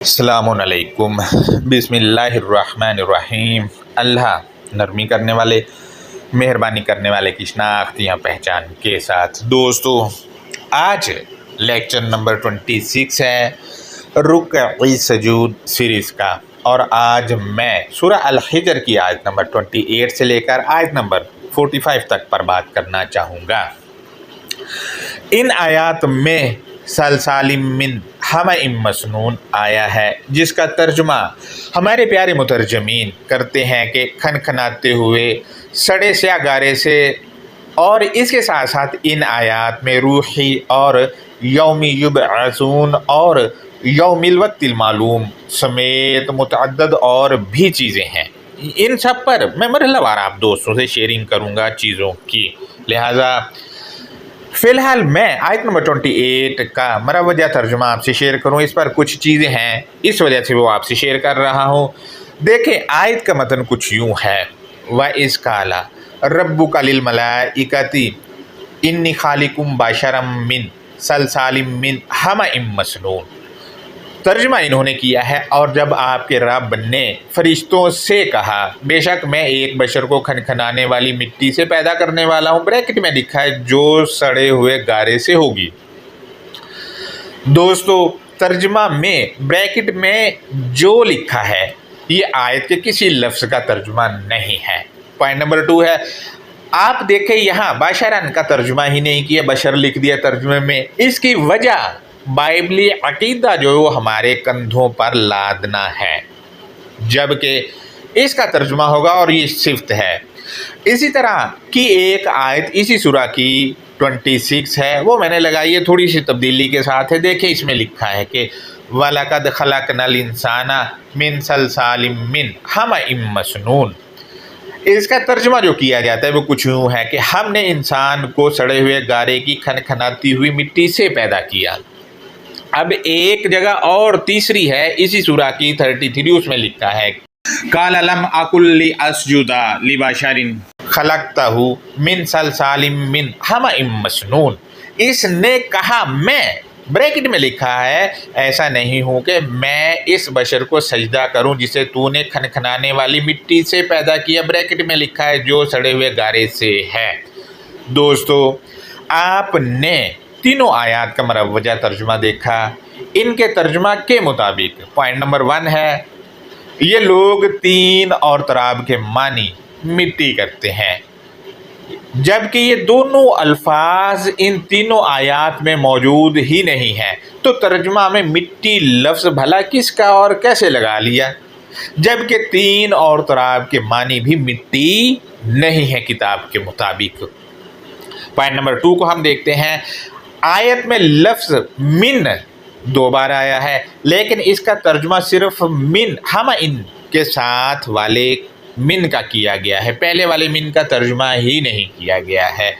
السلام علیکم۔ بسم اللہ الرحمن الرحیم۔ اللہ نرمی کرنے والے، مہربانی کرنے والے کی شناخت یا پہچان کے ساتھ۔ دوستو، آج لیکچر نمبر 26 ہے رکوع سجود سیریز کا، اور آج میں سورہ الحجر کی آیت نمبر 28 سے لے کر آیت نمبر 45 تک پر بات کرنا چاہوں گا۔ ان آیات میں سلسال من حمأ مسنون آیا ہے، جس کا ترجمہ ہمارے پیارے مترجمین کرتے ہیں کہ کھنکھناتے ہوئے سڑے سیاہ گارے سے، اور اس کے ساتھ ساتھ ان آیات میں روحی اور یوم یبعثون اور یوم الوقت المعلوم سمیت متعدد اور بھی چیزیں ہیں۔ ان سب پر میں مرحلہ وار آپ دوستوں سے شیئرنگ کروں گا چیزوں کی، لہٰذا فی الحال میں آیت نمبر 28 کا مروجہ ترجمہ آپ سے شیئر کروں۔ اس پر کچھ چیزیں ہیں، اس وجہ سے وہ آپ سے شیئر کر رہا ہوں۔ دیکھیں، آیت کا متن کچھ یوں ہے: وَإِذْ قَالَ رَبُّكَ لِلْمَلَائِكَةِ إِنِّي خَالِقٌ بَشَرًا مِّن صَلْصَالٍ مِّنْ حَمَإٍ مَّسْنُونٍ۔ ترجمہ انہوں نے کیا ہے: اور جب آپ کے رب نے فرشتوں سے کہا، بے شک میں ایک بشر کو کھنکھنانے والی مٹی سے پیدا کرنے والا ہوں، بریکٹ میں لکھا ہے جو سڑے ہوئے گارے سے ہوگی۔ دوستو، ترجمہ میں بریکٹ میں جو لکھا ہے یہ آیت کے کسی لفظ کا ترجمہ نہیں ہے۔ پوائنٹ نمبر 2 ہے، آپ دیکھیں یہاں بشرن کا ترجمہ ہی نہیں کیا، بشر لکھ دیا ترجمے میں۔ اس کی وجہ بائبلی عقیدہ جو وہ ہمارے کندھوں پر لادنا ہے، جبکہ اس کا ترجمہ ہوگا اور یہ صفت ہے۔ اسی طرح کی ایک آیت اسی سورہ کی 26 ہے، وہ میں نے لگائی ہے، تھوڑی سی تبدیلی کے ساتھ ہے۔ دیکھیں اس میں لکھا ہے کہ وَلَقَدْ خَلَقْنَا الْإِنسَانَ مِنْ صَلْصَالٍ مِّنْ حَمَإٍ مَّسْنُونٍ۔ اس کا ترجمہ جو کیا جاتا ہے وہ کچھ یوں ہے کہ ہم نے انسان کو سڑے ہوئے گارے کی کھنکھناتی ہوئی مٹی سے پیدا کیا۔ اب ایک جگہ اور تیسری ہے اسی سورہ کی 33، اس میں لکھا ہے قَالَ لَمْ أَكُن لِأَسْجُدَ لِبَشَرٍ خَلَقْتَهُ مِنْ صَلْصَالٍ مِّنْ حَمَإٍ مَّسْنُونٍ۔ اس نے کہا، میں بریکٹ میں لکھا ہے ایسا نہیں ہوں کہ میں اس بشر کو سجدہ کروں جسے تو نے کھنکھنانے والی مٹی سے پیدا کیا، بریکٹ میں لکھا ہے جو سڑے ہوئے گارے سے ہے۔ دوستو، آپ نے تینوں آیات کا مروجہ ترجمہ دیکھا۔ ان کے ترجمہ کے مطابق پوائنٹ نمبر 1 ہے، یہ لوگ تین اور تراب کے معنی مٹی کرتے ہیں، جبکہ یہ دونوں الفاظ ان تینوں آیات میں موجود ہی نہیں ہیں۔ تو ترجمہ میں مٹی لفظ بھلا کس کا اور کیسے لگا لیا، جبکہ تین اور تراب کے معنی بھی مٹی نہیں ہے کتاب کے مطابق۔ پوائنٹ نمبر 2 کو ہم دیکھتے ہیں۔ آیت میں لفظ من 2 بار آیا ہے، لیکن اس کا ترجمہ صرف من حمئن کے ساتھ والے من کا کیا گیا ہے، پہلے والے من کا ترجمہ ہی نہیں کیا گیا ہے۔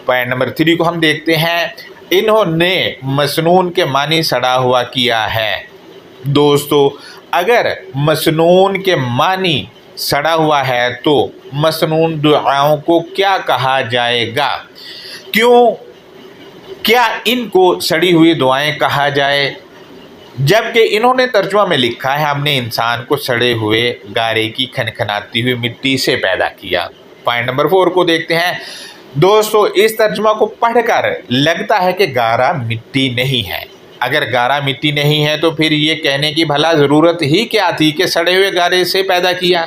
پوائنٹ نمبر 3 کو ہم دیکھتے ہیں۔ انہوں نے مسنون کے معنی سڑا ہوا کیا ہے۔ دوستو، اگر مسنون کے معنی سڑا ہوا ہے تو مسنون دعاؤں کو کیا کہا جائے گا؟ کیا ان کو سڑی ہوئی دعائیں کہا جائے؟ جبکہ انہوں نے ترجمہ میں لکھا ہے ہم نے انسان کو سڑے ہوئے گارے کی کھنکھناتی ہوئی مٹی سے پیدا کیا۔ پوائنٹ نمبر 4 کو دیکھتے ہیں۔ دوستو، اس ترجمہ کو پڑھ کر لگتا ہے کہ گارا مٹی نہیں ہے۔ اگر گارا مٹی نہیں ہے تو پھر یہ کہنے کی بھلا ضرورت ہی کیا تھی کہ سڑے ہوئے گارے سے پیدا کیا،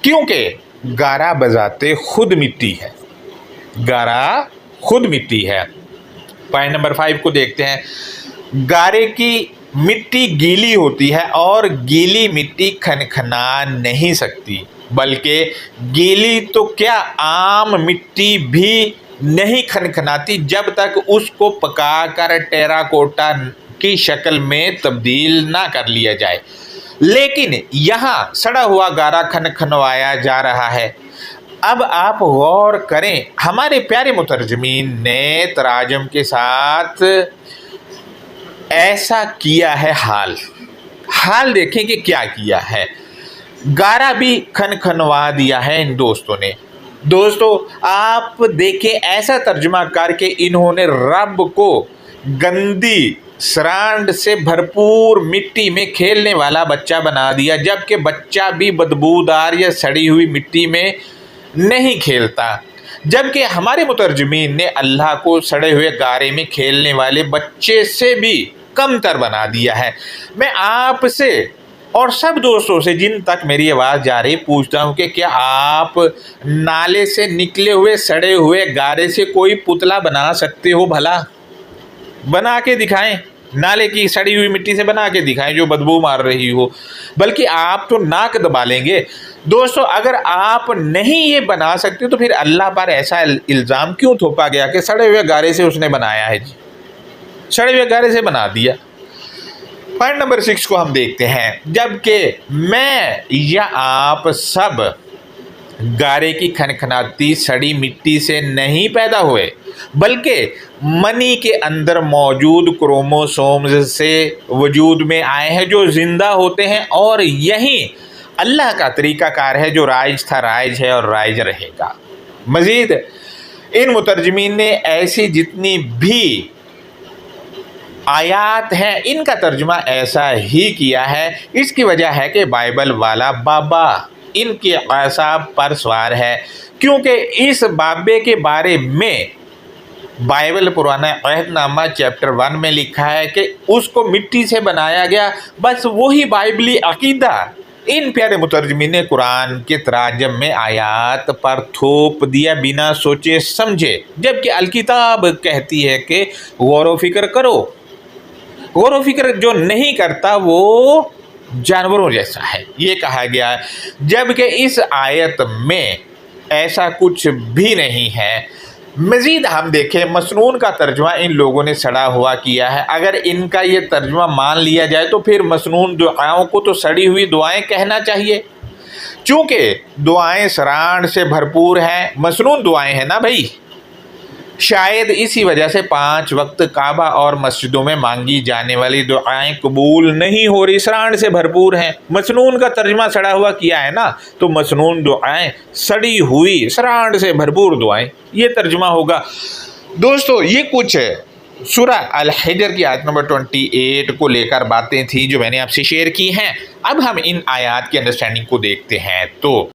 کیونکہ گارا بذات خود مٹی ہے، گارا خود مٹی ہے۔ پوائنٹ نمبر 5 کو دیکھتے ہیں۔ گارے کی مٹی گیلی ہوتی ہے اور گیلی مٹی کھنکھنا نہیں سکتی، بلکہ گیلی تو کیا عام مٹی بھی نہیں کھنکھناتی جب تک اس کو پکا کر ٹیراکوٹا کی شکل میں تبدیل نہ کر لیا جائے، لیکن یہاں سڑا ہوا گارا کھنکھنوایا جا رہا ہے۔ اب آپ غور کریں، ہمارے پیارے مترجمین نے تراجم کے ساتھ ایسا کیا ہے، حال دیکھیں کہ کیا کیا ہے۔ گارا بھی کھنکھنوا دیا ہے ان دوستوں نے۔ دوستو، آپ دیکھیں ایسا ترجمہ کر کے انہوں نے رب کو گندی सरांड से भरपूर मिट्टी में खेलने वाला बच्चा बना दिया, जबकि बच्चा भी बदबूदार या सड़ी हुई मिट्टी में नहीं खेलता। जबकि हमारे मुतरजमीन ने अल्लाह को सड़े हुए गारे में खेलने वाले बच्चे से भी कमतर बना दिया है। मैं आपसे और सब दोस्तों से जिन तक मेरी आवाज़ जा रही पूछता हूँ कि क्या आप नाले से निकले हुए सड़े हुए गारे से कोई पुतला बना सकते हो? भला बना के दिखाएं, नाले की सड़ी हुई मिट्टी से बना के दिखाएं जो बदबू मार रही हो। बल्कि आप तो नाक दबा लेंगे। दोस्तों, अगर आप नहीं ये बना सकते तो फिर अल्लाह पर ऐसा इल्ज़ाम क्यों थोपा गया कि सड़े हुए गारे से उसने बनाया है? जी, सड़े हुए गारे से बना दिया। पॉइंट नंबर 6 को हम देखते हैं। जबकि मैं या आप सब गारे की खनखनाती सड़ी मिट्टी से नहीं पैदा हुए, बल्कि मनी के अंदर मौजूद क्रोमोसोम्स से वजूद में आए हैं जो जिंदा होते हैं, और यही अल्लाह का तरीक़ाकार है जो राइज था, राइज है और राइज रहेगा। मज़ीद इन मुतरजमीन ने ऐसी जितनी भी आयात हैं इनका तर्जुमा ऐसा ही किया है। इसकी वजह है कि बाइबल वाला बाबा इनके असाब पर सवार है, क्योंकि इस बाबे के बारे में बाइबल पुराना अहदनामा चैप्टर 1 में लिखा है कि उसको मिट्टी से बनाया गया। बस वही बाइबली अकीदा इन प्यारे मुतरजमीन ने कुरान के तराजम में आयात पर थोप दिया बिना सोचे समझे, जबकि अलकिताब कहती है कि गौर व फिक्र करो। गौर व फिक्र जो नहीं करता वो जानवरों जैसा है, ये कहा गया है। जबकि इस आयत में ऐसा कुछ भी नहीं है। मज़ीद हम देखें, मसनून का तर्जुमा इन लोगों ने सड़ा हुआ किया है। अगर इनका ये तर्जुमा मान लिया जाए तो फिर मसनून दुआओं को तो सड़ी हुई दुआएं कहना चाहिए, चूँकि दुआएं सरांड से भरपूर हैं, मसनून दुआएं हैं ना भाई। शायद इसी वजह से 5 वक्त काबा और मस्जिदों में मांगी जाने वाली दुआएं कबूल नहीं हो रही, सरांड से भरपूर हैं। मसनून का तर्जुमा सड़ा हुआ किया है ना, तो मसनून दुआएं सड़ी हुई सरांड से भरपूर दुआएं, ये तर्जुमा होगा। दोस्तों, ये कुछ सूरा अल हिजर की आयत नंबर 28 को लेकर बातें थी जो मैंने आपसे शेयर की हैं। अब हम इन आयात की अंडरस्टैंडिंग को देखते हैं। तो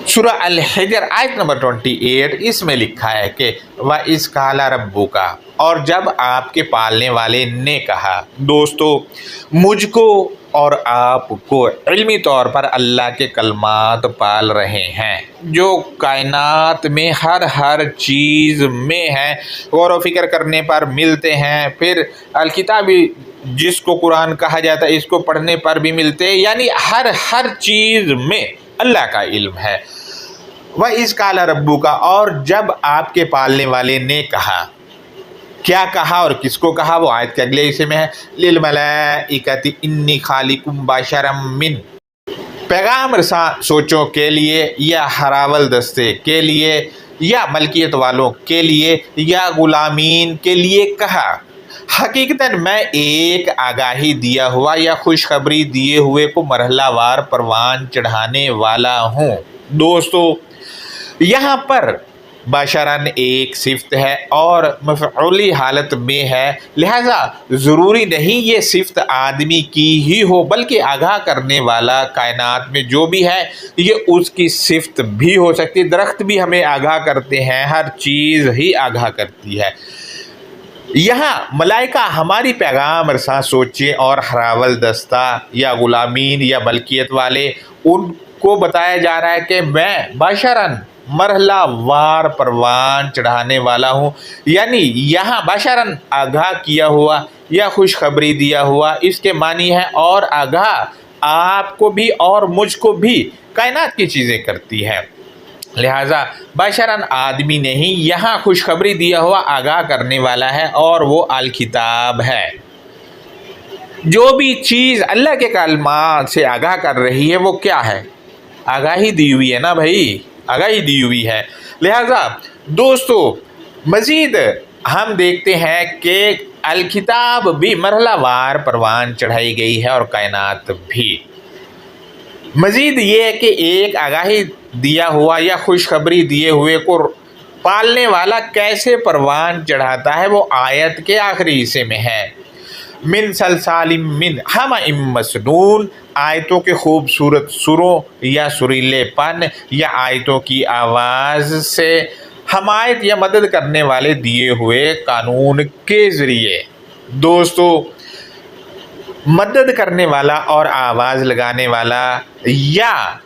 सूरा अल हिजर आयत नंबर 28, इसमें लिखा है कि व इस काला रब्बू का, और जब आपके पालने वाले ने कहा। दोस्तों, मुझको और आपको इल्मी तौर पर अल्लाह के कलमात पाल रहे हैं जो कायनात में हर चीज़ में है, गौर व फिक्र करने पर मिलते हैं। फिर अलकिताबी जिसको कुरान कहा जाता है इसको पढ़ने पर भी मिलते हैं, यानी हर चीज़ में अल्लाह का इल्म है। वह इस काला रब्बू का, और जब आपके पालने वाले ने कहा। क्या कहा और किसको कहा वो आयत के अगले हिस्से में है। लिल मलाइकति इन्नी खालिकुम बशरम मिन, पैगाम रसा सोचों के लिए या हरावल दस्ते के लिए या मलकियत वालों के लिए या गुलामीन के लिए कहा। हकीकतन मैं एक आगाही दिया हुआ या खुशखबरी दिए हुए को मरहलावार परवान चढ़ाने वाला हूँ। दोस्तों, यहाँ पर बशरन एक सिफ्त है और मफ़ऊली हालत में है, लिहाजा ज़रूरी नहीं ये सिफ्त आदमी की ही हो, बल्कि आगाह करने वाला कायनात में जो भी है ये उसकी सिफ्त भी हो सकती है। दरख्त भी हमें आगाह करते हैं, हर चीज़ ही आगाह करती है। यहाँ मलाइका हमारी पैगाम रसा सोचें और हरावल दस्ता या गुलामीन या मलकियत वाले, उनको बताया जा रहा है कि मैं बशरन मरहला वार परवान चढ़ाने वाला हूँ। यानी यहाँ बशरन आगाह किया हुआ या खुशखबरी दिया हुआ, इसके मानी है और आगाह आपको भी और मुझको भी कायनात की चीज़ें करती है। लिहाजा बशरन आदमी नहीं, यहाँ खुशखबरी दिया हुआ आगाह करने वाला है और वो अल किताब है। जो भी चीज़ अल्लाह के कलमात से आगाह कर रही है वो क्या है? आगाही दी हुई है ना भाई, आगाही दी हुई है। लिहाजा दोस्तों, मज़ीद हम देखते हैं कि अल किताब भी मरहलावार परवान चढ़ाई गई है और कायनात भी। मज़ीद ये है कि एक आगाही दिया हुआ या खुशखबरी दिए हुए को पालने वाला कैसे परवान चढ़ाता है वो आयत के आखिरी हिस्से में है। من सलसालिम मिन हमाइम मसनून, आयतों के खूबसूरत सुरों या सुरीलेपन या आयतों की आवाज़ से हमायत या मदद करने वाले दिए हुए कानून के ज़रिए। दोस्तों, मदद करने वाला और आवाज़ लगाने वाला या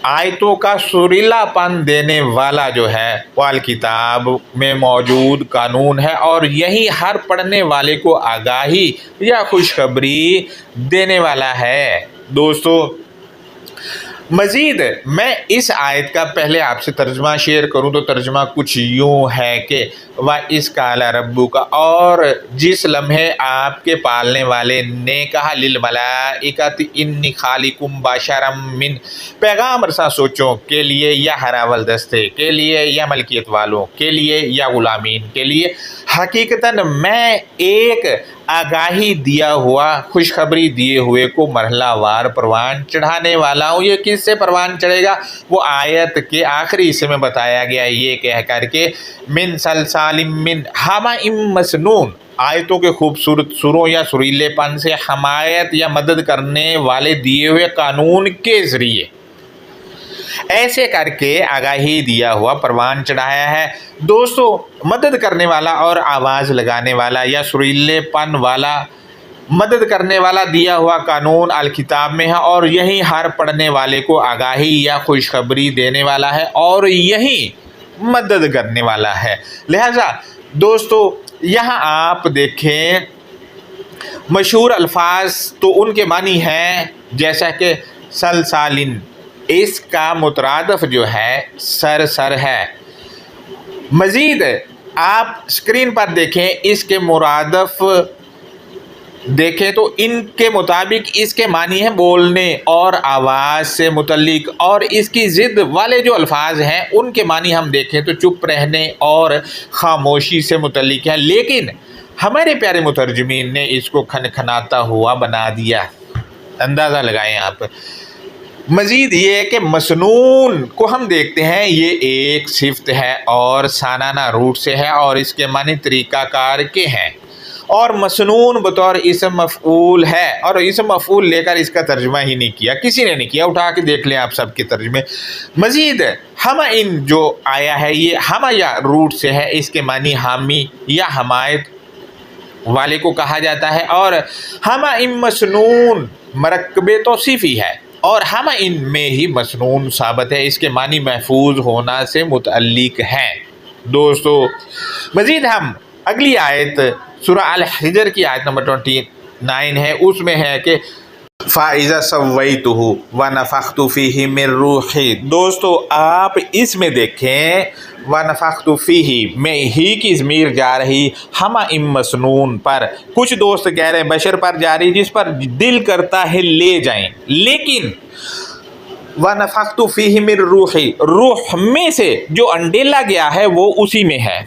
आयतों का सुरीलापन देने वाला जो है वाल किताब में मौजूद कानून है, और यही हर पढ़ने वाले को आगाही या खुशखबरी देने वाला है। दोस्तों, मज़ीद मैं इस आयत का पहले आपसे तर्जमा शेयर करूं तो तर्जमा कुछ यूँ है कि व इस काला रब्बू का, और जिस लम्हे आपके पालने वाले ने कहा लिल मलाइकति इन्नी खालिकुम बशरम मिन, पैगाम रसा सोचों के लिए या हरावल दस्ते के लिए या मलकियत वालों के लिए या गुलामीन के लिए, हकीकतन मैं एक आगाही दिया हुआ खुशखबरी दिए हुए को मरहलावार परवान चढ़ाने वाला हूँ। ये किससे परवान चढ़ेगा? वो आयत के आखिरी हिस्से में बताया गया ये कह करके मिन सलसालिम मिन हमाइम मसनून, आयतों के खूबसूरत सुरों या सुरीलेपन से हमायत या मदद करने वाले दिए हुए कानून के ज़रिए, ऐसे करके आगाही दिया हुआ परवान चढ़ाया है। दोस्तों, मदद करने वाला और आवाज़ लगाने वाला या सुरीलेपन वाला मदद करने वाला दिया हुआ कानून अल किताब में है, और यही हर पढ़ने वाले को आगाही या खुशखबरी देने वाला है, और यही मदद करने वाला है। लिहाजा दोस्तों, यहाँ आप देखें मशहूर अल्फाज तो उनके मानी हैं, जैसा कि सलसालिन, इसका मुतरादफ जो है सर सर है। मज़ीद आप स्क्रीन पर देखें, इसके मुरादफ देखें तो इनके मुताबिक इसके मानी है बोलने और आवाज़ से मुतल्लिक, और इसकी ज़िद वाले जो अल्फाज हैं उनके मानी हम देखें तो चुप रहने और ख़ामोशी से मुतल्लिक है। लेकिन हमारे प्यारे मुतरजमीन ने इसको खनखनाता हुआ बना दिया। अंदाज़ा लगाएं आप। मज़ीद ये है कि मसनून को हम देखते हैं ये एक सिफ्त है और सानाना रूट से है, और इसके मानी तरीक़ाकार के हैं, और मसनून बतौर इसम मफ़ऊल है, और इसम मफ़ऊल लेकर इसका तर्जुमा ही नहीं किया, किसी ने नहीं किया। उठा के देख लें आप सबके तर्जुमे। मज़ीद हम इन जो आया है ये हम या रूट से है, इसके मानी हामी या हमायत वाले को कहा जाता है, और हम इन मसनून मरकबे तौसीफ़ी है, और हम इन में ही मसनून साबित है, इसके मानी महफूज होना से मुतअल्लिक हैं। दोस्तों, मज़ीद हम अगली आयत सूरह अल हिजर की आयत नंबर 29 है, उसमें है कि फ़ाइज़ा सव्वैतुहु व नफ़ख्तु फ़ीही मिन रूही। दोस्तों, आप इसमें देखें व नफ़ख्तु फ़ीही में ही की ज़मीर जा रही हम इम मसनून पर। कुछ दोस्त कह रहे हैं बशर पर जा रही, जिस पर दिल करता है ले जाएं, लेकिन व नफ़ख्तु फ़ीही मिन रूही, रूह में से जो अंडेला गया है वो उसी में है,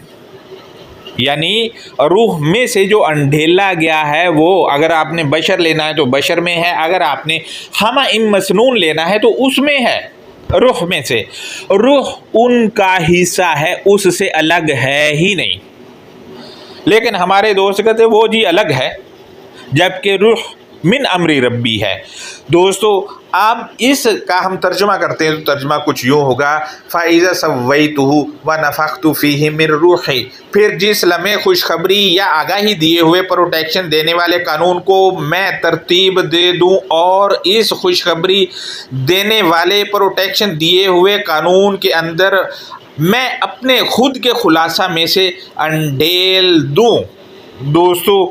यानी रूह में से जो अंधेला गया है वो, अगर आपने बशर लेना है तो बशर में है, अगर आपने हम इम मसनून लेना है तो उसमें है, रूह में से। रूह उनका हिस्सा है, उससे अलग है ही नहीं। लेकिन हमारे दोस्त कहते वो जी अलग है, जबकि रूह मिन अमरी रब्बी है। दोस्तों, आप इसका हम तर्जुमा करते हैं तो तर्जुमा कुछ यूँ होगा फ़ाइज़ा सव्वैतुहु व नफ़ख्तु फ़ीही मिन रूही, फिर जिस लम्हे खुशखबरी या आगाही दिए हुए प्रोटेक्शन देने वाले कानून को मैं तरतीब दे दूँ, और इस खुशखबरी देने वाले प्रोटेक्शन दिए हुए कानून के अंदर मैं अपने खुद के खुलासा में से अंडेल दूँ। दोस्तों,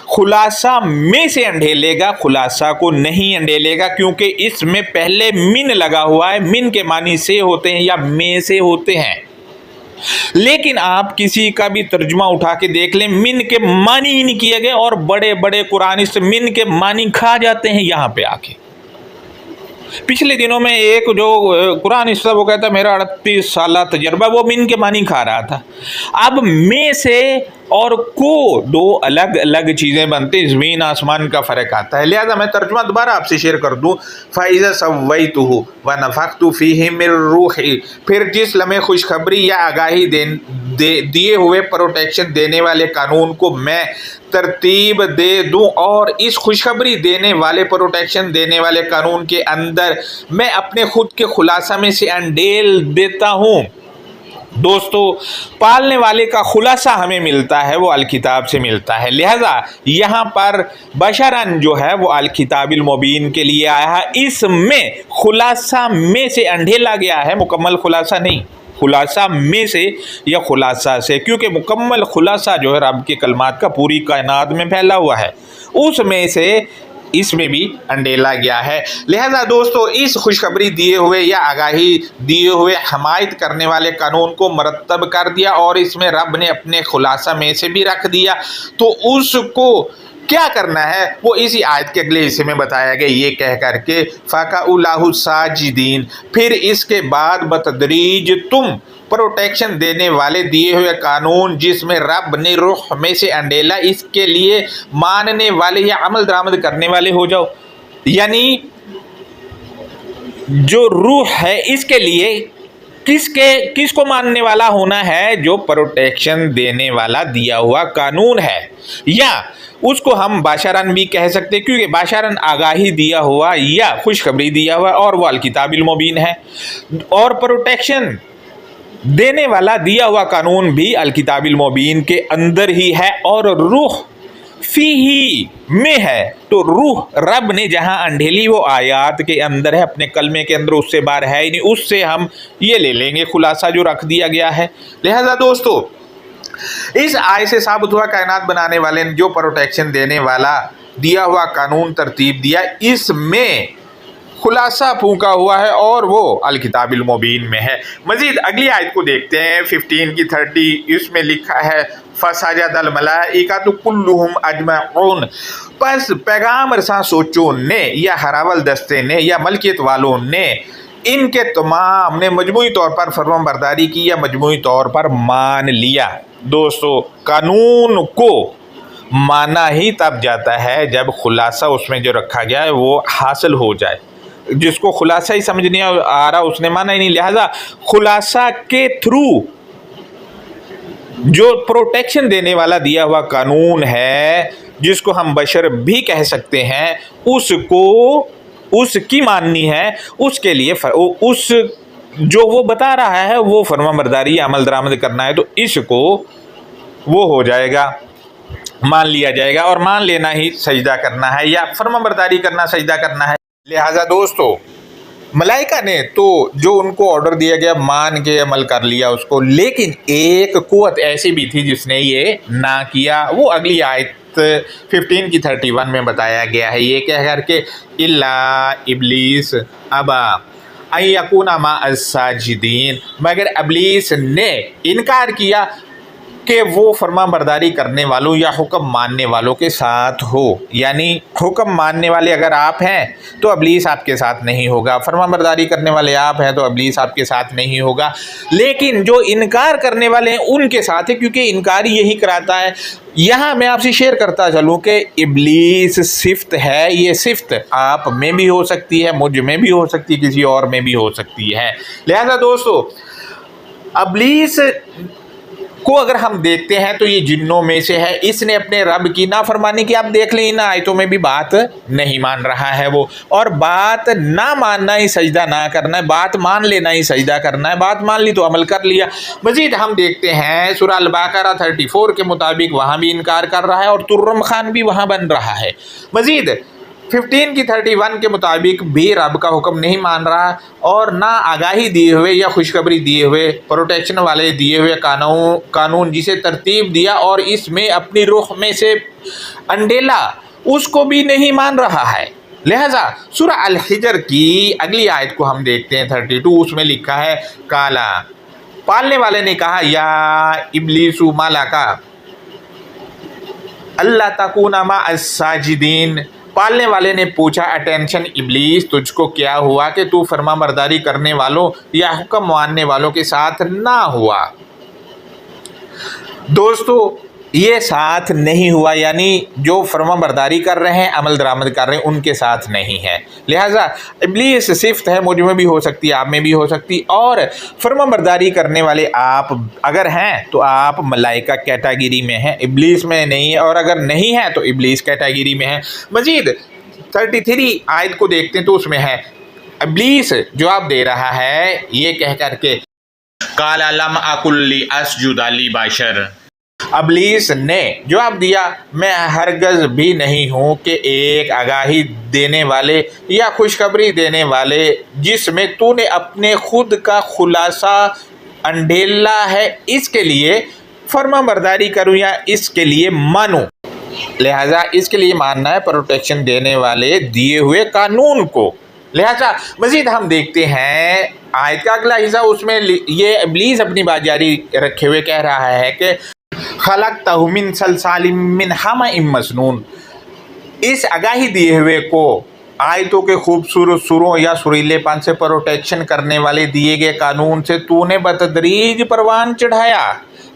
खुलासा में से अंडेलेगा, खुलासा को नहीं अंडेलेगा, क्योंकि इसमें पहले मिन लगा हुआ है। मिन के मानी से होते हैं या में से होते हैं, लेकिन आप किसी का भी तर्जुमा उठा के देख लें, मिन के मानी ही नहीं किए गए, और बड़े बड़े कुरानिस्ट मिन के मानी खा जाते हैं यहाँ पे आके। पिछले दिनों में एक जो कुरानिस्ट था वो कहता मेरा 38 साल तजर्बा, वो मिन के मानी खा रहा था। अब में से اور کو دو الگ الگ چیزیں بنتے، زمین آسمان کا فرق آتا ہے. لہذا میں ترجمہ دوبارہ آپ سے شیئر کر دوں. فَإِذَا سَوَّيْتُهُ وَنَفَخْتُ فِيهِ مِن رُوحِي، پھر جس لمحے خوشخبری یا آگاہی دیے ہوئے پروٹیکشن دینے والے قانون کو میں ترتیب دے دوں، اور اس خوشخبری دینے والے پروٹیکشن دینے والے قانون کے اندر میں اپنے خود کے خلاصہ میں سے انڈیل دیتا ہوں. دوستو، پالنے والے کا خلاصہ ہمیں ملتا ہے وہ الکتاب سے ملتا ہے. لہذا یہاں پر بشراً جو ہے وہ الکتاب المبین کے لیے آیا ہے. اس میں خلاصہ میں سے انڈھیلا گیا ہے، مکمل خلاصہ نہیں، خلاصہ میں سے یا خلاصہ سے، کیونکہ مکمل خلاصہ جو ہے رب کے کلمات کا پوری کائنات میں پھیلا ہوا ہے، اس میں سے اس میں بھی انڈیلا گیا ہے. لہذا دوستو، اس خوشخبری دیے ہوئے یا آگاہی دیے ہوئے حمایت کرنے والے قانون کو مرتب کر دیا، اور اس میں رب نے اپنے خلاصہ میں سے بھی رکھ دیا. تو اس کو کیا کرنا ہے وہ اسی آیت کے اگلے حصے میں بتایا گیا، یہ کہہ کر کے فَقَعُوا لَهُ سَاجِدِينَ، پھر اس کے بعد بتدریج تم پروٹیکشن دینے والے دیے ہوئے قانون جس میں رب نے روح میں سے انڈیلا، اس کے لیے ماننے والے یا عمل درآمد کرنے والے ہو جاؤ. یعنی جو روح ہے اس کے لیے کس کو ماننے والا ہونا ہے؟ جو پروٹیکشن دینے والا دیا ہوا قانون ہے، یا اس کو ہم باشرن بھی کہہ سکتے، کیونکہ باشرن آگاہی دیا ہوا یا خوشخبری دیا ہوا، اور وہ الکتاب المبین ہے. اور پروٹیکشن دینے والا دیا ہوا قانون بھی الکتاب المبین کے اندر ہی ہے، اور روح فی ہی میں ہے. تو روح رب نے جہاں انڈھیلی وہ آیات کے اندر ہے، اپنے کلمے کے اندر، اس سے باہر ہے ہی نہیں. اس سے ہم یہ لے لیں گے خلاصہ جو رکھ دیا گیا ہے. لہذا دوستو، اس آیت سے ثابت ہوا کائنات بنانے والے نے جو پروٹیکشن دینے والا دیا ہوا قانون ترتیب دیا، اس میں خلاصہ پھونکا ہوا ہے، اور وہ الکتاب المبین میں ہے. مزید اگلی آیت کو دیکھتے ہیں، 15 کی 30. اس میں لکھا ہے فَسَجَدَ الْمَلَائِکَةُ كُلُّهُمْ أَجْمَعُونَ، پس پیغام رساں سوچوں نے یا ہراول دستے نے یا ملکیت والوں نے، ان کے تمام نے مجموعی طور پر فرمان برداری کی یا مجموعی طور پر مان لیا. دوستو، قانون کو مانا ہی تب جاتا ہے جب خلاصہ اس میں جو رکھا گیا ہے وہ حاصل ہو جائے. جس کو خلاصہ ہی سمجھ نہیں آ رہا اس نے مانا ہی نہیں. لہذا خلاصہ کے تھرو جو پروٹیکشن دینے والا دیا ہوا قانون ہے، جس کو ہم بشر بھی کہہ سکتے ہیں، اس کی ماننی ہے. اس کے لیے اس جو وہ بتا رہا ہے وہ فرمان برداری عمل درآمد کرنا ہے، تو اس کو وہ ہو جائے گا، مان لیا جائے گا. اور مان لینا ہی سجدہ کرنا ہے، یا فرمان برداری کرنا سجدہ کرنا ہے. لہٰذا دوستو، ملائکہ نے تو جو ان کو آرڈر دیا گیا مان کے عمل کر لیا اس کو، لیکن ایک قوت ایسی بھی تھی جس نے یہ نہ کیا. وہ اگلی آیت 15 کی 31 میں بتایا گیا ہے، یہ کہہ کر کے الا ابلیس ابا ان یکون مع الساجدین، مگر ابلیس نے انکار کیا کہ وہ فرمان برداری کرنے والوں یا حکم ماننے والوں کے ساتھ ہو. یعنی حکم ماننے والے اگر آپ ہیں تو ابلیس آپ کے ساتھ نہیں ہوگا، فرمان برداری کرنے والے آپ ہیں تو ابلیس آپ کے ساتھ نہیں ہوگا. لیکن جو انکار کرنے والے ہیں ان کے ساتھ ہے، کیونکہ انکار یہی کراتا ہے. یہاں میں آپ سے شیئر کرتا چلوں کہ ابلیس صفت ہے، یہ صفت آپ میں بھی ہو سکتی ہے، مجھ میں بھی ہو سکتی ہے، کسی اور میں بھی ہو سکتی ہے. لہذا دوستو، ابلیس کو اگر ہم دیکھتے ہیں تو یہ جنوں میں سے ہے. اس نے اپنے رب کی نافرمانی کی. آپ دیکھ لیں ان آیتوں میں بھی بات نہیں مان رہا ہے وہ، اور بات نہ ماننا ہی سجدہ نہ کرنا ہے، بات مان لینا ہی سجدہ کرنا ہے. بات مان لی تو عمل کر لیا. مزید ہم دیکھتے ہیں سورہ البقرہ 34 کے مطابق وہاں بھی انکار کر رہا ہے، اور ترم خان بھی وہاں بن رہا ہے. مزید 15 کی 31 کے مطابق بھی رب کا حکم نہیں مان رہا، اور نہ آگاہی دیے ہوئے یا خوشخبری دیے ہوئے پروٹیکشن والے دیے ہوئے قانون جسے ترتیب دیا اور اس میں اپنی روح میں سے انڈیلا، اس کو بھی نہیں مان رہا ہے. لہذا سورہ الحجر کی اگلی آیت کو ہم دیکھتے ہیں 32. اس میں لکھا ہے کالا، پالنے والے نے کہا یا ابلیس ما لکا اللہ تکون مع الساجدین. پالنے والے نے پوچھا اٹینشن ابلیس، تجھ کو کیا ہوا کہ تو فرما برداری کرنے والوں یا حکم ماننے والوں کے ساتھ نہ ہوا. دوستو، ये साथ नहीं हुआ, यानी जो फर्माबरदारी कर रहे हैं, अमल दरामद कर रहे हैं, उनके साथ नहीं है। लिहाजा इब्लीस सिफ्त है, मुझ में भी हो सकती है, आप में भी हो सकती है, और फर्माबरदारी करने वाले आप अगर हैं तो आप मलाइका कैटेगरी में हैं, इब्लीस में नहीं है, और अगर नहीं है तो इब्लीस कैटेगरी में है। मजीद 33 आयत को देखते हैं तो उसमें है इब्लीस जवाब दे रहा है ये कह करके, काला लम अकुल्ली असजुद अली बशर। इब्लीस ने जवाब दिया, मैं हरगज़ भी नहीं हूँ कि एक आगाही देने वाले या खुशखबरी देने वाले जिसमें तूने अपने खुद का खुलासा अंधेला है, इसके लिए फर्माबरदारी करूँ या इसके लिए मानूँ। लिहाजा इसके लिए मानना है प्रोटेक्शन देने वाले दिए हुए कानून को। लिहाजा मजीद हम देखते हैं आयत का अगला हिस्सा, उसमें ये इब्लीस अपनी बात जारी रखे हुए कह रहा है कि खलक़तहु मिन सलसालिम मिन हमाइम मसनून। इस आगाही दिए हुए को आयतों के खूबसूरत सुरों या सुरीलेपन से प्रोटेक्शन करने वाले दिए गए कानून से तूने बतदरीज परवान चढ़ाया।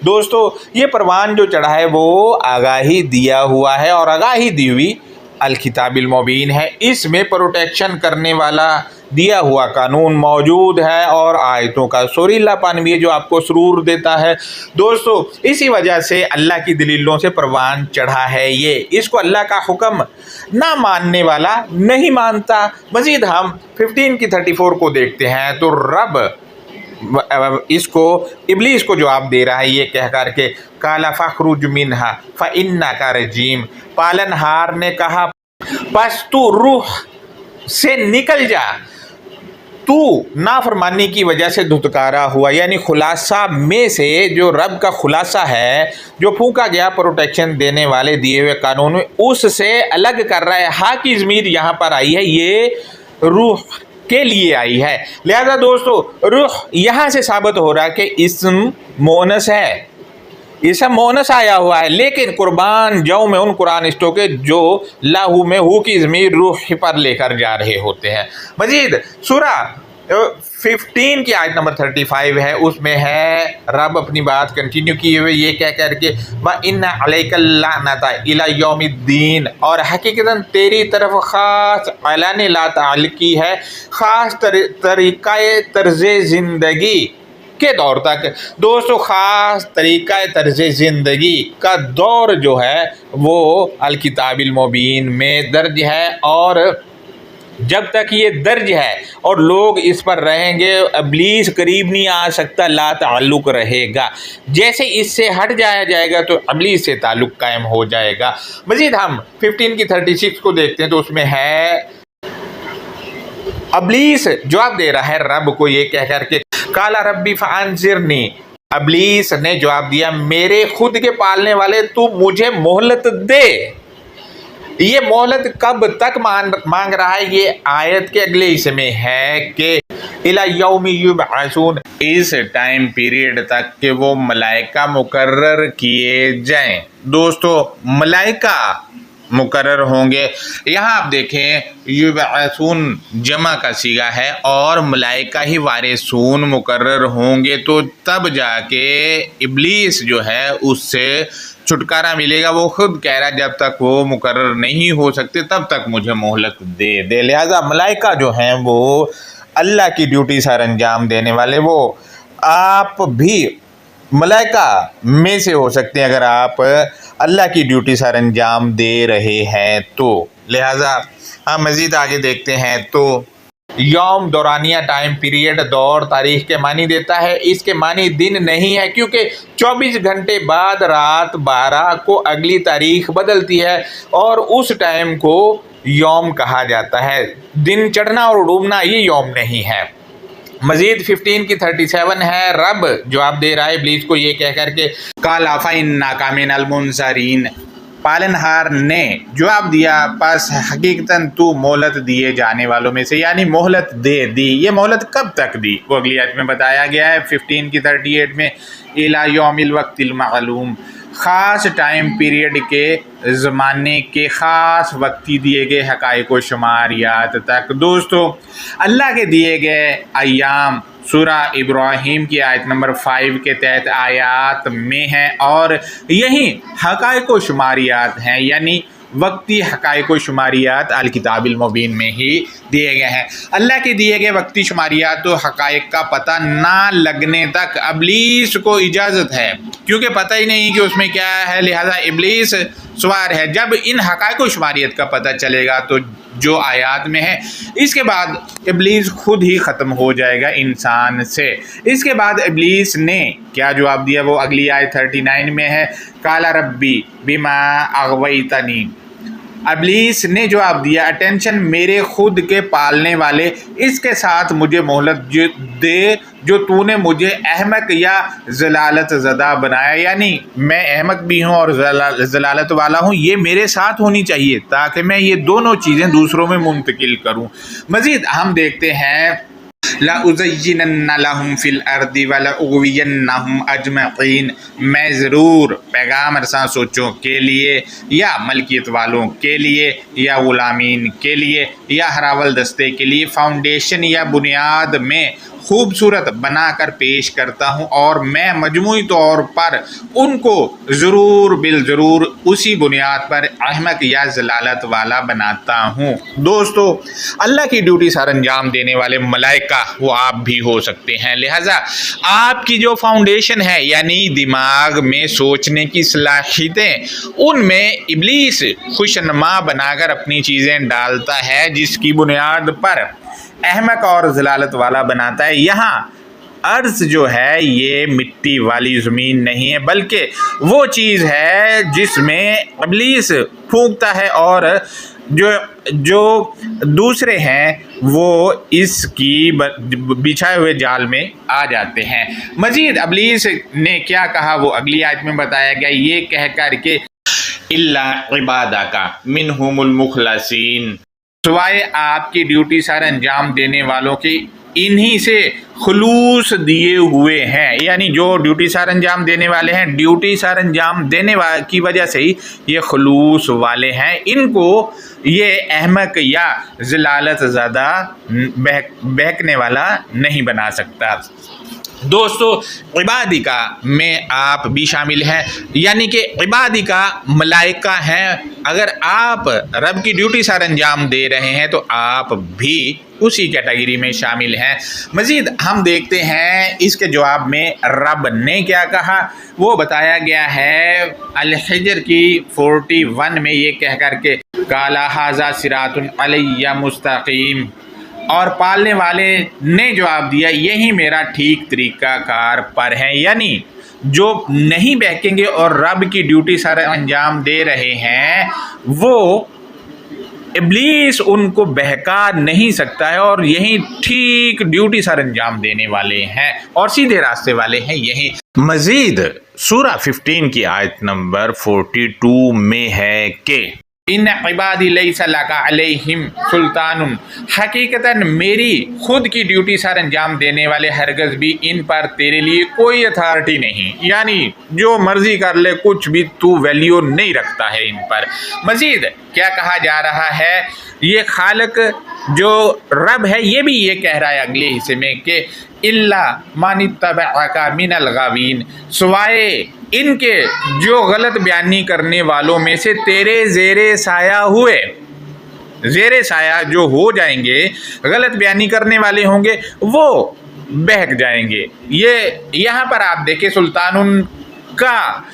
दोस्तों ये परवान जो चढ़ा है वो आगाही दिया हुआ है, और आगाही दी हुई अल किताबिल मुबीन है, इसमें प्रोटेक्शन करने वाला दिया हुआ कानून मौजूद है, और आयतों का सुरीलापन भी है जो आपको सुरूर देता है। दोस्तों इसी वजह से अल्लाह की दलीलों से परवान चढ़ा है ये, इसको अल्लाह का हुक्म ना मानने वाला नहीं मानता। मज़ीद हम 15 की 34 को देखते हैं तो रब इसको इब्लीस को जवाब दे रहा है ये कह कर के, काला फ़खरुज मिन्हा फ़इन्ना का रजीम। पालनहार ने कहा, बस तू रूह से निकल जा, तू नाफरमानी की वजह से धुतकारा हुआ। यानी खुलासा में से जो रब का खुलासा है जो फूंका गया प्रोटेक्शन देने वाले दिए हुए कानून में, उससे अलग कर रहा है। हाँ की ज़मीर यहाँ पर आई है, ये रूह के लिए आई है। लिहाजा दोस्तों रूह यहाँ से साबित हो रहा है कि इस्म मोनस है, इसम मोनस आया हुआ है, लेकिन कुर्बान जाऊँ में उन कुरानिस्टों के जो लाहू में हु की ज़मीर रूह पर लेकर जा रहे होते हैं। मजीद सूरा 15 की आयत नंबर 35 है, उसमें है रब अपनी बात कंटिन्यू किए हुए ये कह करके, व इन्ना अलैकल लानता इला यौमिद्दीन, और हकीकतन तेरी तरफ ख़ास ऐलान ला ताल्लुकी है, ख़ास तरीक़ाए तर्ज़े ज़िंदगी के दौर तक। दोस्तों ख़ास तरीक़ा तर्ज़ ज़िंदगी का दौर जो है वो अल किताबिल मुबीन में दर्ज है, और जब तक ये दर्ज है और लोग इस पर रहेंगे इब्लीस करीब नहीं आ सकता, ला ताल्लुक़ रहेगा। जैसे इससे हट जाया जाएगा तो इब्लीस से ताल्लुक़ कायम हो जाएगा। मज़ीद हम 15 की 36 को देखते हैं तो उसमें है इब्लीस जवाब दे रहा है रब को ये कह कर के, काला रब्बी फ़अंज़िरनी। इब्लीस ने जवाब दिया, मेरे खुद के पालने वाले तू मुझे मोहलत दे। ये मोहलत कब तक मांग रहा है, ये आयत के अगले हिस्से में है कि इला यौमि युबअसून, इस टाइम पीरियड तक कि वो मलाइका मुकर्रर किए जाएं। दोस्तों मलाइका मुकर्रर होंगे, यहाँ आप देखें युबअसून जमा का सीगा है और मलाइका ही वारिसून मुकर्रर होंगे, तो तब जाके इब्लीस जो है उससे छुटकारा मिलेगा। वो खुद कह रहा है जब तक वो मुकर्रर नहीं हो सकते तब तक मुझे मोहलत दे। लिहाजा मलाइका जो हैं वो अल्लाह की ड्यूटी सर अंजाम देने वाले, वो आप भी मलाइका में से हो सकते हैं अगर आप अल्लाह की ड्यूटी सर अंजाम दे रहे हैं तो। लिहाजा हम मज़ीद आगे देखते हैं तो यौम दौरानिया टाइम पीरियड दौर तारीख के मानी देता है, इसके मानी दिन नहीं है, क्योंकि 24 घंटे बाद रात 12 को अगली तारीख बदलती है और उस टाइम को यौम कहा जाता है। दिन चढ़ना और डूबना ये यौम नहीं है। मजीद 15 की 37 है, रब जवाब दे रहा है इब्लीस को ये कह कर के, काला फ़इन्ना का मिनल मुनज़रीन। पालनहार ने जवाब दिया, बस हकीकतन तू मोहलत दिए जाने वालों में से, यानी मोहलत दे दी। ये मोहलत कब तक दी वो अगली आयत में बताया गया है 15 की 38 में, इला यौमिल वक्तिल मालूम, ख़ास टाइम पीरियड के ज़माने के ख़ास वक्ती दिए गए हक़ाइक़ व शुमारियात तक। दोस्तों अल्लाह के दिए गए अय्याम सूरा इब्राहिम की आयत नंबर 5 के तहत आयात में है, और यही हक़ाइक़ व शुमारियात हैं, यानी वक्ती हक़ाइक़ व शुमारियात अल किताबिल मुबीन में ही दिए गए हैं। अल्लाह के दिए गए वक्ती शुमारियात तो हक़ाइक़ का पता ना लगने तक इब्लीस को इजाज़त है, क्योंकि पता ही नहीं कि उसमें क्या है, लिहाजा इब्लीस सवार है। जब इन हक़ाइक़ व शुमारियत का पता चलेगा तो जो आयात में है, इसके बाद इब्लीस खुद ही ख़त्म हो जाएगा इंसान से। इसके बाद इब्लीस ने क्या जवाब दिया वो अगली आयत 39 में है, काला रब्बी बिमा अग़वैतनी। इब्लीस ने जवाब दिया, अटेंशन मेरे खुद के पालने वाले, इसके साथ मुझे मोहलत दे जो तूने मुझे अहमक या जलालत ज़दा बनाया, यानी मैं अहमक भी हूँ और जलालत वाला हूँ, ये मेरे साथ होनी चाहिए ताकि मैं ये दोनों चीज़ें दूसरों में मुंतकिल करूँ। मज़ीद हम देखते हैं, ला उज़य्यिनन्ना लहुम फ़िल अर्दि व लउग़वियन्नहुम अजमईन। मैं ज़रूर पैगाम रसां सोचों के लिए या मलकियत वालों के लिए या ग़ुलामीन के लिए या हरावल दस्ते के लिए फाउंडेशन या बुनियाद में खूबसूरत बनाकर पेश करता हूँ, और मैं मजमूई तौर पर उनको ज़रूर बिल ज़रूर उसी बुनियाद पर अहमक या जलालत वाला बनाता हूँ। दोस्तों, अल्लाह की ड्यूटी सर अंजाम देने वाले मलाइका वो आप भी हो सकते हैं, लिहाजा आपकी जो फाउंडेशन है यानी दिमाग में सोचने की सलाहियतें, उनमें इब्लीस खुशनुमा बनाकर अपनी चीज़ें डालता है, जिसकी बुनियाद पर अहमक और जलालत वाला बनाता है। यहाँ अर्ज़ जो है ये मिट्टी वाली ज़मीन नहीं है, बल्कि वो चीज़ है जिसमें इब्लीस फूंकता है और जो दूसरे हैं वो इसकी बिछाए हुए जाल में आ जाते हैं। मज़ीद इब्लीस ने क्या कहा वो अगली आयत में बताया गया, ये कह कर के इल्ला इबादका मिनहुमुल मुखलसीन, सिवाय आपकी ड्यूटी सर अंजाम देने वालों की इन्हीं से खुलूस दिए हुए हैं, यानी जो ड्यूटी सर अंजाम देने वाले हैं, ड्यूटी सर अंजाम देने की वजह से ही ये खुलूस वाले हैं, इनको ये अहमक या जलालत ज़्यादा बहकने वाला नहीं बना सकता। दोस्तों, इबादिका में आप भी शामिल हैं, यानी कि इबादिका मलाइका हैं। अगर आप रब की ड्यूटी सर अंजाम दे रहे हैं तो आप भी उसी कैटेगरी में शामिल हैं। मज़ीद हम देखते हैं इसके जवाब में रब ने क्या कहा, वो बताया गया है अल हिज्र की 41 में, ये कह कर के काला हाजा सिरातुन अलैया मुस्तकीम, और पालने वाले ने जवाब दिया यही मेरा ठीक तरीका कार पर है, यानी जो नहीं बहकेंगे और रब की ड्यूटी सर अंजाम दे रहे हैं वो इब्लीस उनको बहका नहीं सकता है, और यही ठीक ड्यूटी सर अंजाम देने वाले हैं और सीधे रास्ते वाले हैं यही। मज़ीद सूरा 15 की आयत नंबर 42 में है कि इन इबादी लैसा लका अलैहिम सुल्तानुन, हकीकतन मेरी खुद की ड्यूटी सर अंजाम देने वाले हरगज़ भी इन पर तेरे लिए कोई अथॉरिटी नहीं, यानी जो मर्जी कर ले, कुछ भी तू वैल्यू नहीं रखता है इन पर। मज़ीद क्या कहा जा रहा है, ये खालिक जो रब है ये भी ये कह रहा है अगले हिस्से में कि इल्ला मानित्तबअका मिनल गावीन, सिवाय इनके जो गलत बयानी करने वालों में से तेरे ज़ेरे साया हुए, ज़ेरे साया जो हो जाएंगे, गलत बयानी करने वाले होंगे वो बहक जाएंगे। ये यहाँ पर आप देखें सुल्तानुन का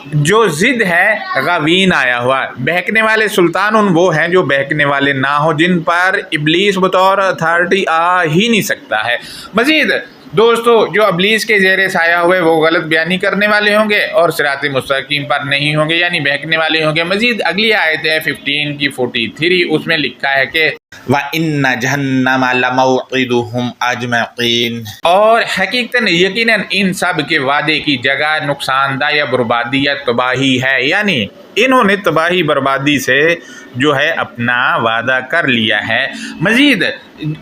जो ज़िद है गावीन आया हुआ, बहकने वाले सुल्तानुन वो हैं जो बहकने वाले ना हो, जिन पर इब्लीस बतौर अथॉरिटी आ ही नहीं सकता है। मज़ीद दोस्तों, जो इब्लीस के ज़ेरे साया हुए वो गलत बयानी करने वाले होंगे और सिराते मुस्तकीम पर नहीं होंगे, यानी बहकने वाले होंगे। मज़ीद अगली आयत है 15 की 43, उसमें लिखा है कि व इन्ना जहन्नम लमौइदुहुम अजमईन, और हकीकतन यकीनन इन सब के वादे की जगह नुकसानदा या बर्बादी या तबाही है, यानी इन्होंने तबाही बर्बादी से जो है अपना वादा कर लिया है। मज़ीद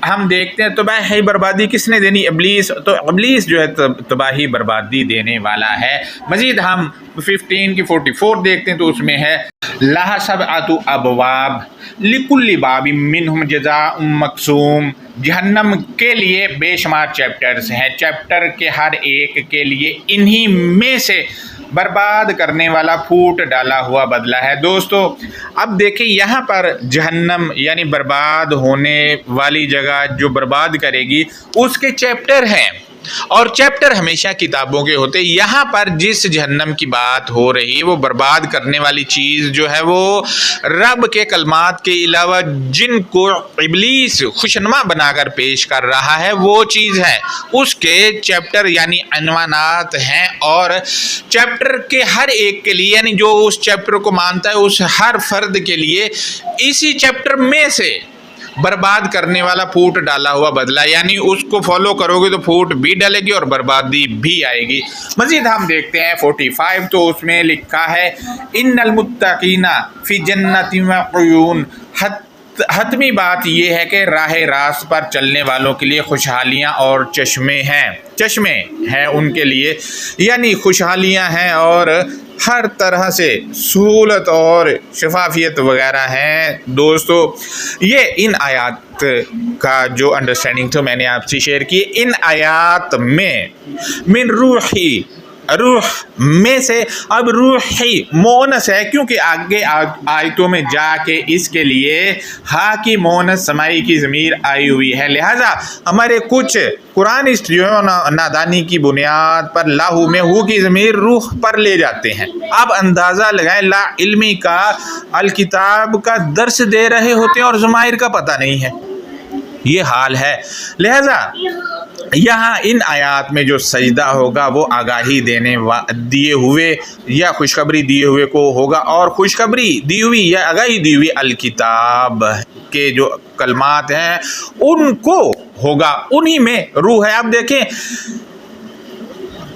हम देखते हैं तबाही बर्बादी किसने देनी, इब्लीस, तो इब्लीस जो है तबाही बर्बादी देने वाला है। मज़ीद हम 15 की 44 देखते हैं तो उसमें है लहा सबअतु अबवाब लिकुल्लि बाबिम मिनहुम जज़ाउम मक़सूम, जहन्नम के लिए बेशुमार चैप्टर्स हैं। चैप्टर के हर एक के लिए इन्हीं में से बर्बाद करने वाला फूट डाला हुआ बदला है। दोस्तों अब देखिए यहाँ पर जहन्नम यानी बर्बाद होने वाली जगह जो बर्बाद करेगी उसके चैप्टर हैं, और चैप्टर हमेशा किताबों के होते। यहाँ पर जिस जहन्नम की बात हो रही है वो बर्बाद करने वाली चीज़ जो है वो रब के कलमात के अलावा जिनको इब्लीस खुशनुमा बनाकर पेश कर रहा है वो चीज़ है, उसके चैप्टर यानी अनवानात हैं। और चैप्टर के हर एक के लिए यानी जो उस चैप्टर को मानता है उस हर फर्द के लिए इसी चैप्टर में से बर्बाद करने वाला फूट डाला हुआ बदला, यानी उसको फॉलो करोगे तो फूट भी डलेगी और बर्बादी भी आएगी। मजीद हम देखते हैं 45, तो उसमें लिखा है इन्नल मुत्तकीना फी जन्नतिन व उयून। हतमी बात यह है कि राह रास्त पर चलने वालों के लिए खुशहालियाँ और चश्मे हैं उनके लिए, यानी खुशहालियाँ हैं और हर तरह से सहूलत और शफाफियत वगैरह हैं। दोस्तों ये इन आयात का जो अंडरस्टैंडिंग तो मैंने आपसे शेयर की। इन आयात में मिन रूह में से, अब रूह ही मोनस है क्योंकि आगे आयतों में जाके इसके लिए हा की मोनस समाई की ज़मीर आई हुई है, लिहाजा हमारे कुछ कुरान स्त्रियों नादानी की बुनियाद पर लाहू में हु की ज़मीर रूह पर ले जाते हैं। अब अंदाज़ा लगाएं ला इल्मी का अल किताब का दर्स दे रहे होते हैं और ज़माइर का पता नहीं है, ये हाल है। लिहाजा यहाँ इन आयात में जो सजदा होगा वो आगाही दिए हुए या खुशखबरी दिए हुए को होगा, और खुशखबरी दी हुई या आगाही दी हुई अल किताब के जो कलमात हैं उनको होगा, उन्हीं में रूह है। आप देखें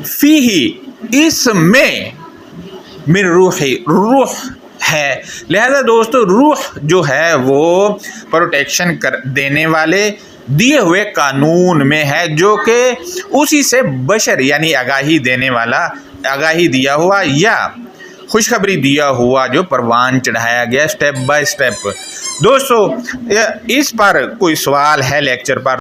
फीही इसमें मिन रूह है, लिहाजा दोस्तों रूह जो है वो प्रोटेक्शन कर देने वाले दिए हुए कानून में है, जो कि उसी से बशर यानी आगाही देने वाला, आगाही दिया हुआ या खुशखबरी दिया हुआ जो परवान चढ़ाया गया स्टेप बाय स्टेप। दोस्तों इस पर कोई सवाल है लेक्चर पर